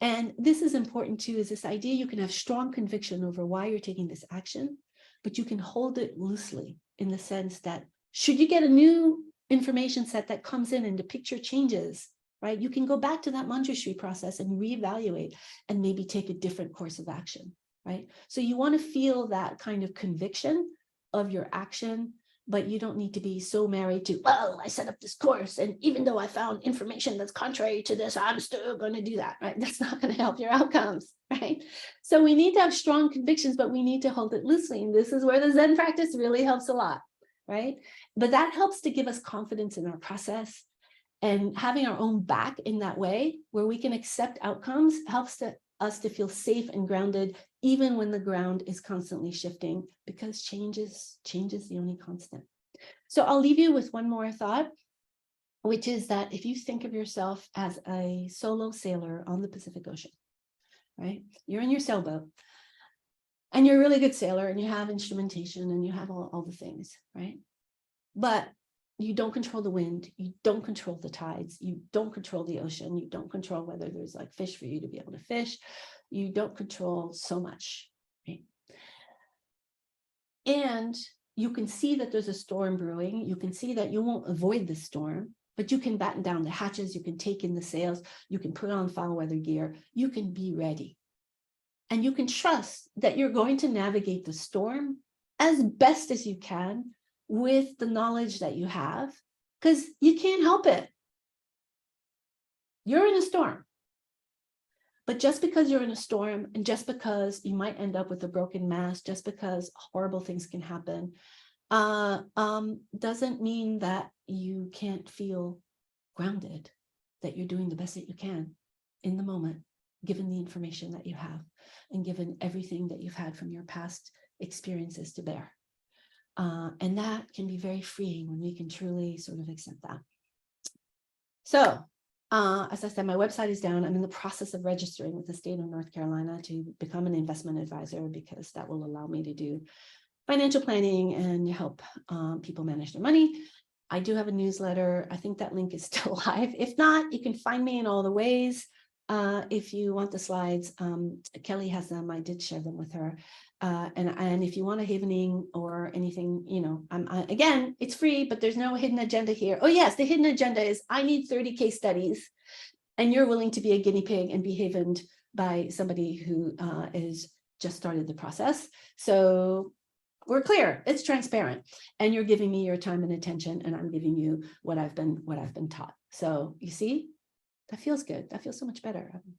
And this is important too, is this idea you can have strong conviction over why you're taking this action, but you can hold it loosely in the sense that should you get a new information set that comes in and the picture changes, right? You can go back to that manjushri process and reevaluate and maybe take a different course of action, right? So you want to feel that kind of conviction of your action, but you don't need to be so married to, well, I set up this course, and even though I found information that's contrary to this, I'm still going to do that, right? That's not going to help your outcomes, right? So we need to have strong convictions, but we need to hold it loosely. And this is where the Zen practice really helps a lot, right? But that helps to give us confidence in our process, and having our own back in that way, where we can accept outcomes, helps us to feel safe and grounded, even when the ground is constantly shifting, because change is the only constant. So I'll leave you with one more thought, which is that if you think of yourself as a solo sailor on the Pacific Ocean, right? You're in your sailboat and you're a really good sailor and you have instrumentation and you have all the things, right? But you don't control the wind, you don't control the tides, you don't control the ocean, you don't control whether there's like fish for you to be able to fish, you don't control so much, right? And you can see that there's a storm brewing. You can see that you won't avoid the storm, but you can batten down the hatches. You can take in the sails. You can put on foul weather gear. You can be ready. And you can trust that you're going to navigate the storm as best as you can with the knowledge that you have, because you can't help it. You're in a storm. But just because you're in a storm, and just because you might end up with a broken mast, just because horrible things can happen, doesn't mean that you can't feel grounded, that you're doing the best that you can in the moment, given the information that you have, and given everything that you've had from your past experiences to bear. And that can be very freeing when we can truly sort of accept that. So, as I said, my website is down. I'm in the process of registering with the state of North Carolina to become an investment advisor, because that will allow me to do financial planning and help people manage their money. I do have a newsletter. I think that link is still live. If not, you can find me in all the ways. If you want the slides, Kelly has them. I did share them with her. And if you want a havening or anything, you know, again, it's free, but there's no hidden agenda here. Oh yes, the hidden agenda is I need 30 case studies, and you're willing to be a guinea pig and be havened by somebody who is just started the process. So we're clear, it's transparent, and you're giving me your time and attention, and I'm giving you what I've been taught. So you see, that feels good. That feels so much better. I'm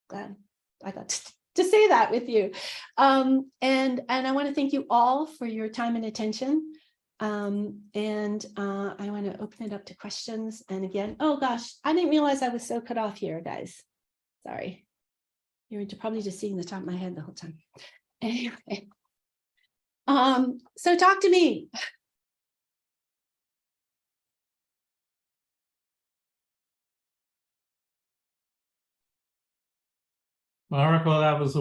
glad I got to say that with you. And I want to thank you all for your time and attention. And I want to open it up to questions. And again, oh gosh, I didn't realize I was so cut off here, guys. Sorry. You were probably just seeing the top of my head the whole time. Anyway. So talk to me. Mariko, that was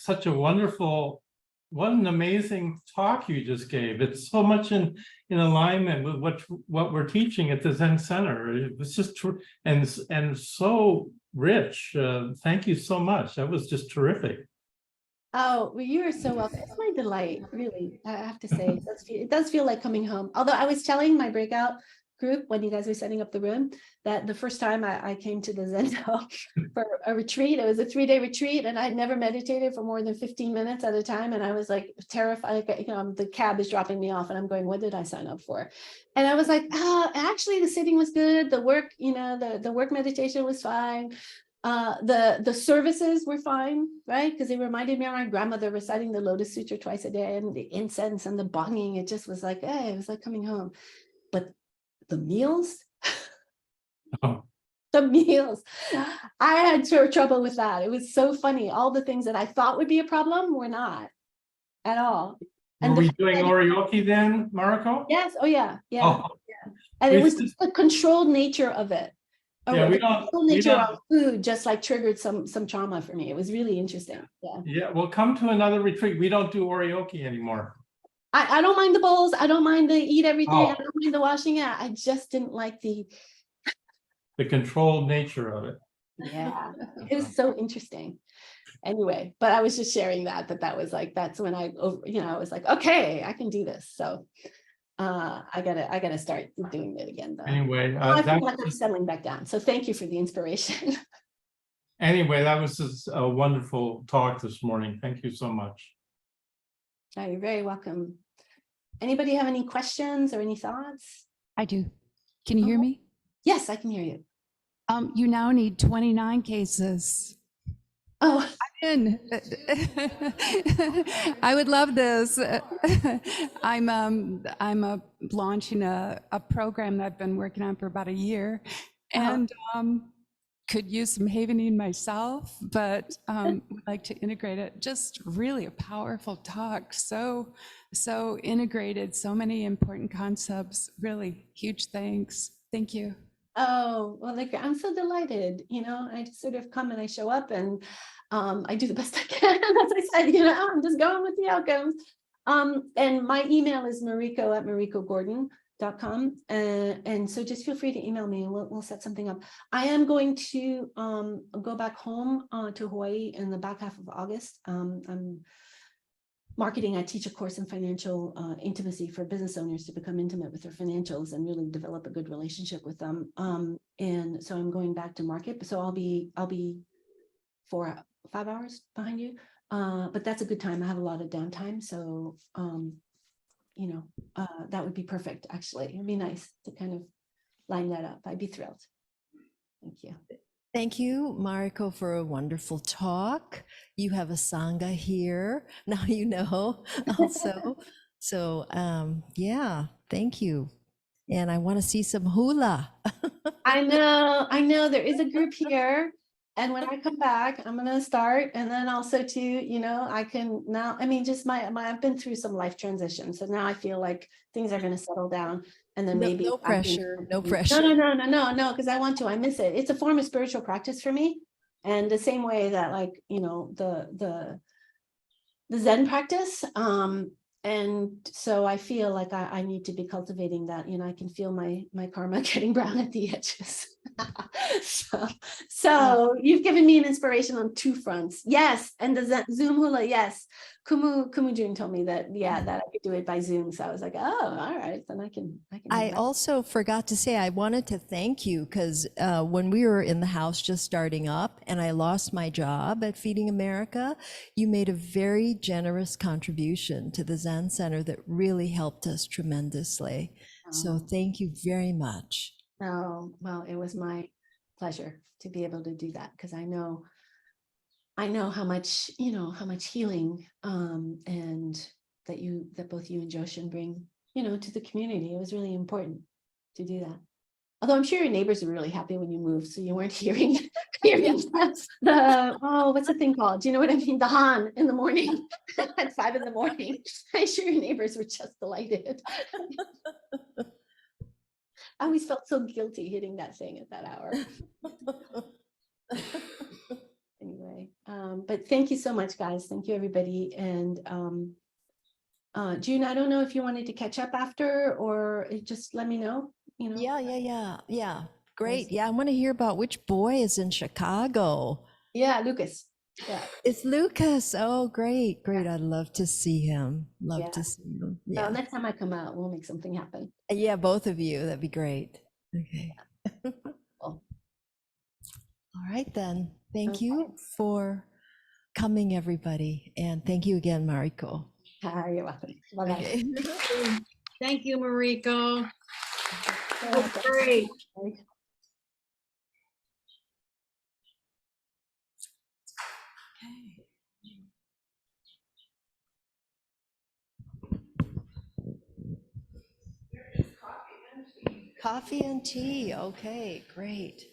such a wonderful, what an amazing talk you just gave. It's so much in alignment with what we're teaching at the Zen Center. It was just and so rich. Thank you so much. That was just terrific. Oh, well, you are so welcome. It's my delight, really. I have to say, it does feel like coming home. Although I was telling my breakout group when you guys were setting up the room that the first time I came to the Zendo for a retreat, it was a 3-day retreat, and I'd never meditated for more than 15 minutes at a time. And I was like terrified, you know, the cab is dropping me off and I'm going, what did I sign up for? And I was like, actually the sitting was good. The work, you know, the work meditation was fine. The services were fine, right? Because it reminded me of my grandmother reciting the Lotus Sutra twice a day, and the incense and the bonging. It just was like, hey, it was like coming home. But the meals, the meals, I had trouble with that. It was so funny. All the things that I thought would be a problem were not at all. Were we doing oryoki then, Mariko? Yes. Oh yeah. Yeah. Oh. Yeah. And it was just the controlled nature of it. Yeah, nature of food just like triggered some trauma for me. It was really interesting. Yeah. Yeah. Well, come to another retreat. We don't do oryoki anymore. I don't mind the bowls. I don't mind the eat everything. I don't mind the washing out. I just didn't like the controlled nature of it. Yeah, it was so interesting. Anyway, but I was just sharing that was like, that's when I was like, okay, I can do this. So I gotta start doing it again though. Anyway, I feel like I'm settling back down. So thank you for the inspiration. Anyway, that was just a wonderful talk this morning. Thank you so much. Oh, you're very welcome. Anybody have any questions or any thoughts? I do. Can you hear me? Yes, I can hear you. You now need 29 cases. Oh, I'm in. I would love this. I'm launching a program that I've been working on for about a year, and could use some havening myself, but would like to integrate it. Just really a powerful talk. So integrated, so many important concepts. Really huge thanks. Thank you. Oh, well, like, I'm so delighted. I just sort of come and I show up and I do the best I can. As I said, I'm just going with the outcomes. And my email is Mariko@marikogordon. And so just feel free to email me and we'll set something up. I am going to go back home to Hawaii in the back half of August. I'm marketing. I teach a course in financial intimacy for business owners to become intimate with their financials and really develop a good relationship with them. And so I'm going back to market. So I'll be 5 hours behind you. But that's a good time. I have a lot of downtime. So that would be perfect, actually. It'd be nice to kind of line that up. I'd be thrilled. Thank you. Thank you, Mariko, for a wonderful talk. You have a Sangha here. Now you know also. So yeah, thank you. And I want to see some hula. I know there is a group here. And when I come back, I'm going to start. And then also too, I can now, just I've been through some life transitions. So now I feel like things are going to settle down. And then maybe no pressure, no pressure. No, because I want to, I miss it. It's a form of spiritual practice for me. And the same way that the Zen practice. And so I feel like I need to be cultivating that. I can feel my karma getting brown at the edges. so you've given me an inspiration on two fronts. Yes, and the Zoom hula. Yes, Kumu Jun told me that. Yeah, that I could do it by Zoom. So I was like, oh, all right, then I can. I also forgot to say I wanted to thank you because when we were in the house just starting up and I lost my job at Feeding America, you made a very generous contribution to the Zen Center that really helped us tremendously. So thank you very much. Oh, well, it was my pleasure to be able to do that because I know how much, how much healing and that both you and Joshin bring, to the community. It was really important to do that. Although I'm sure your neighbors were really happy when you moved, so you weren't hearing what's the thing called? Do you know what I mean? The Han in the morning at 5 a.m. I'm sure your neighbors were just delighted. I always felt so guilty hitting that thing at that hour. Anyway, but thank you so much, guys. Thank you, everybody. And June, I don't know if you wanted to catch up after or just let me know. Yeah. Great. Yeah, I want to hear about which boy is in Chicago. Yeah, Lucas. Yeah. It's Lucas. Oh, great. I'd love to see him. Love to see him. Yeah. Well, next time I come out, we'll make something happen. Yeah, both of you. That'd be great. Okay. Cool. All right, then. Thank you for coming, everybody. And thank you again, Mariko. You're welcome. Bye-bye. Okay. Thank you, Mariko. That's great. Coffee and tea. Okay, great.